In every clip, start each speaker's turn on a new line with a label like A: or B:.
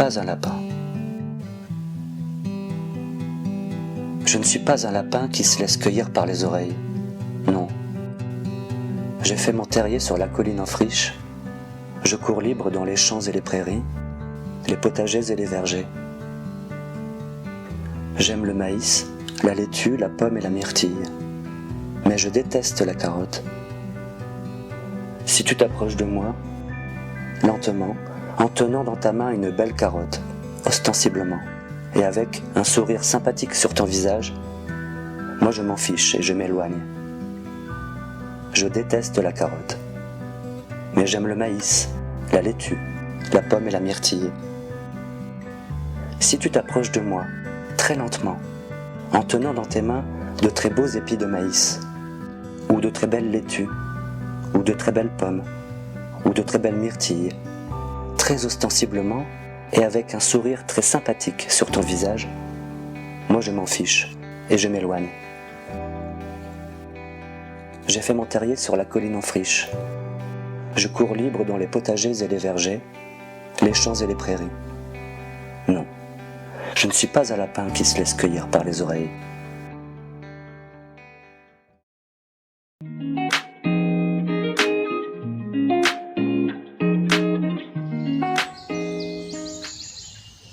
A: pas un lapin. Je ne suis pas un lapin qui se laisse cueillir par les oreilles. Non. J'ai fait mon terrier sur la colline en friche. Je cours libre dans les champs et les prairies, les potagers et les vergers. J'aime le maïs, la laitue, la pomme et la myrtille. Mais je déteste la carotte. Si tu t'approches de moi, lentement, en tenant dans ta main une belle carotte, ostensiblement, et avec un sourire sympathique sur ton visage, moi je m'en fiche et je m'éloigne. Je déteste la carotte. Mais j'aime le maïs, la laitue, la pomme et la myrtille. Si tu t'approches de moi, très lentement, en tenant dans tes mains de très beaux épis de maïs, ou de très belles laitues, ou de très belles pommes, ou de très belles myrtilles, très ostensiblement et avec un sourire très sympathique sur ton visage, moi je m'en fiche et je m'éloigne. J'ai fait mon terrier sur la colline en friche. Je cours libre dans les potagers et les vergers, les champs et les prairies. Non, je ne suis pas un lapin qui se laisse cueillir par les oreilles.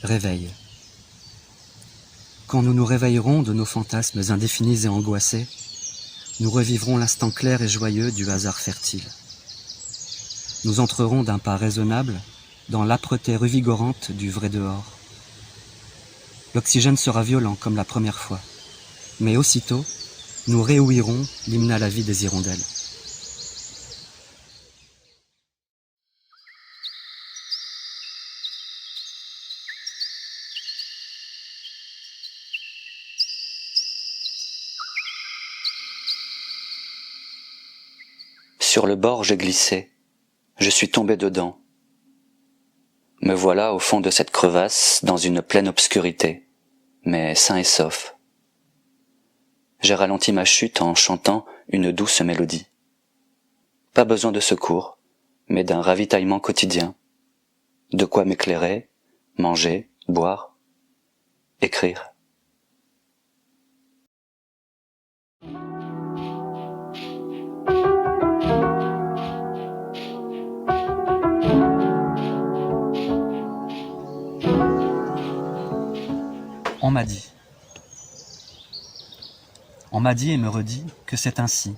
B: Réveil. Quand nous nous réveillerons de nos fantasmes indéfinis et angoissés, nous revivrons l'instant clair et joyeux du hasard fertile. Nous entrerons d'un pas raisonnable dans l'âpreté revigorante du vrai dehors. L'oxygène sera violent comme la première fois, mais aussitôt, nous réouïrons l'hymne à la vie des hirondelles.
A: Sur le bord, j'ai glissé. Je suis tombé dedans. Me voilà au fond de cette crevasse, dans une pleine obscurité, mais sain et sauf. J'ai ralenti ma chute en chantant une douce mélodie. Pas besoin de secours, mais d'un ravitaillement quotidien. De quoi m'éclairer, manger, boire, écrire.
B: On m'a dit. On m'a dit et me redit que c'est ainsi,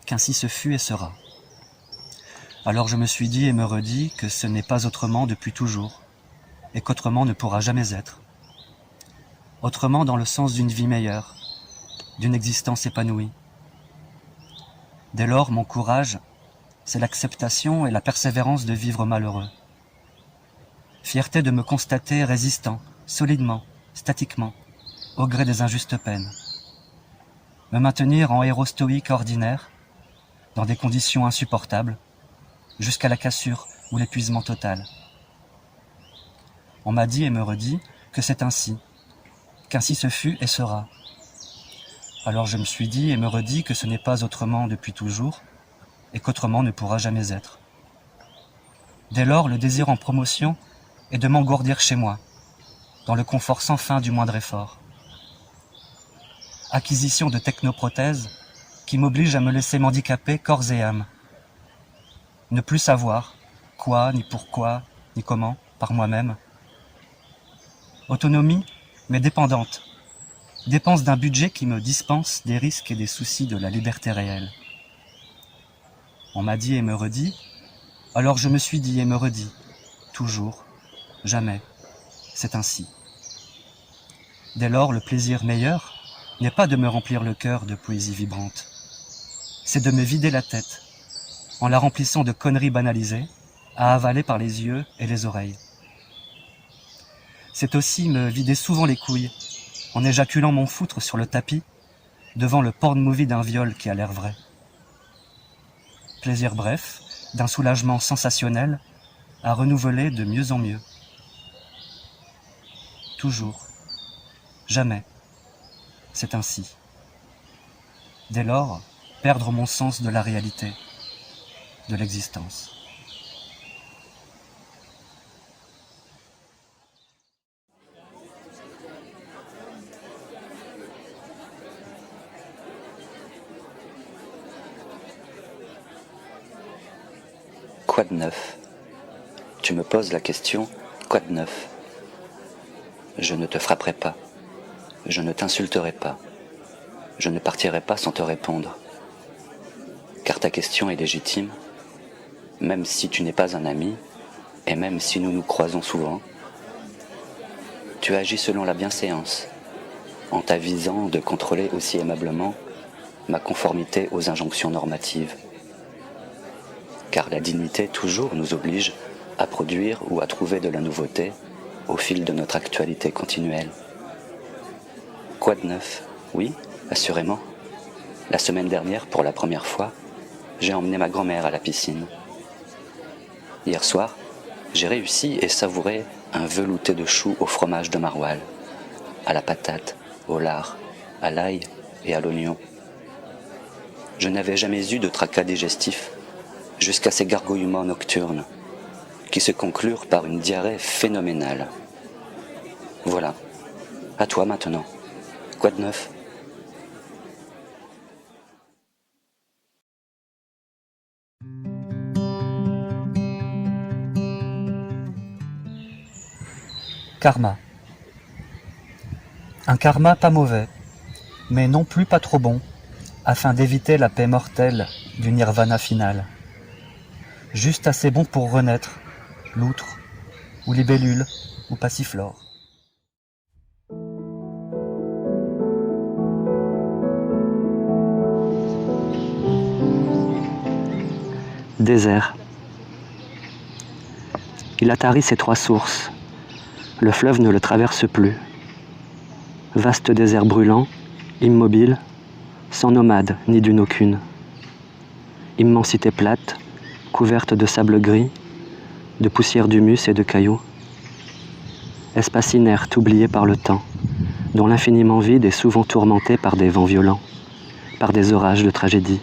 B: qu'ainsi ce fut et sera. Alors je me suis dit et me redis que ce n'est pas autrement depuis toujours, et qu'autrement ne pourra jamais être. Autrement dans le sens d'une vie meilleure, d'une existence épanouie. Dès lors, mon courage, c'est l'acceptation et la persévérance de vivre malheureux. Fierté de me constater résistant, solidement, statiquement, au gré des injustes peines. Me maintenir en héros stoïque ordinaire, dans des conditions insupportables, jusqu'à la cassure ou l'épuisement total. On m'a dit et me redit que c'est ainsi, qu'ainsi ce fut et sera. Alors je me suis dit et me redis que ce n'est pas autrement depuis toujours, et qu'autrement ne pourra jamais être. Dès lors, le désir en promotion est de m'engourdir chez moi, dans le confort sans fin du moindre effort. Acquisition de technoprothèses qui m'oblige à me laisser m'handicaper corps et âme. Ne plus savoir quoi, ni pourquoi, ni comment, par moi-même. Autonomie, mais dépendante. Dépense d'un budget qui me dispense des risques et des soucis de la liberté réelle. On m'a dit et me redit, alors je me suis dit et me redis, toujours, jamais, c'est ainsi. Dès lors, le plaisir meilleur n'est pas de me remplir le cœur de poésie vibrante, c'est de me vider la tête, en la remplissant de conneries banalisées, à avaler par les yeux et les oreilles. C'est aussi me vider souvent les couilles, en éjaculant mon foutre sur le tapis, devant le porn movie d'un viol qui a l'air vrai. Plaisir bref, d'un soulagement sensationnel, à renouveler de mieux en mieux. Toujours, jamais, c'est ainsi. Dès lors, perdre mon sens de la réalité, de l'existence.
A: Quoi de neuf? Tu me poses la question, quoi de neuf? Je ne te frapperai pas, je ne t'insulterai pas, je ne partirai pas sans te répondre. Car ta question est légitime, même si tu n'es pas un ami, et même si nous nous croisons souvent. Tu agis selon la bienséance, en t'avisant de contrôler aussi aimablement ma conformité aux injonctions normatives. Car la dignité toujours nous oblige à produire ou à trouver de la nouveauté au fil de notre actualité continuelle. Quoi de neuf? Oui, assurément. La semaine dernière, pour la première fois, j'ai emmené ma grand-mère à la piscine. Hier soir, j'ai réussi et savouré un velouté de choux au fromage de maroilles, à la patate, au lard, à l'ail et à l'oignon. Je n'avais jamais eu de tracas digestifs jusqu'à ces gargouillements nocturnes qui se conclurent par une diarrhée phénoménale. Voilà, à toi maintenant. Quoi de neuf?
B: Karma. Un karma pas mauvais, mais non plus pas trop bon, afin d'éviter la paix mortelle du nirvana final. Juste assez bon pour renaître, l'outre, ou libellule, ou passiflore.
C: Désert. Il a tari ses 3 sources. Le fleuve ne le traverse plus. Vaste désert brûlant, immobile, sans nomade ni dune aucune. Immensité plate, couverte de sable gris, de poussière d'humus et de cailloux. Espace inerte oublié par le temps, dont l'infiniment vide est souvent tourmenté par des vents violents, par des orages de tragédie.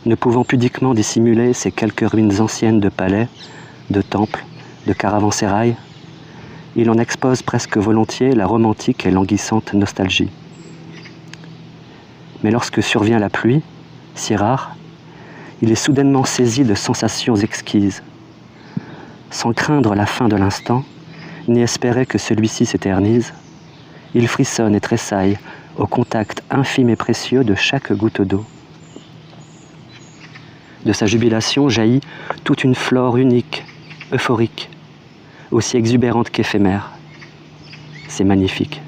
C: Ne pouvant pudiquement dissimuler ces quelques ruines anciennes de palais, de temples, de caravansérails, il en expose presque volontiers la romantique et languissante nostalgie. Mais lorsque survient la pluie, si rare, il est soudainement saisi de sensations exquises. Sans craindre la fin de l'instant, ni espérer que celui-ci s'éternise, il frissonne et tressaille au contact infime et précieux de chaque goutte d'eau. De sa jubilation jaillit toute une flore unique, euphorique, aussi exubérante qu'éphémère. C'est magnifique.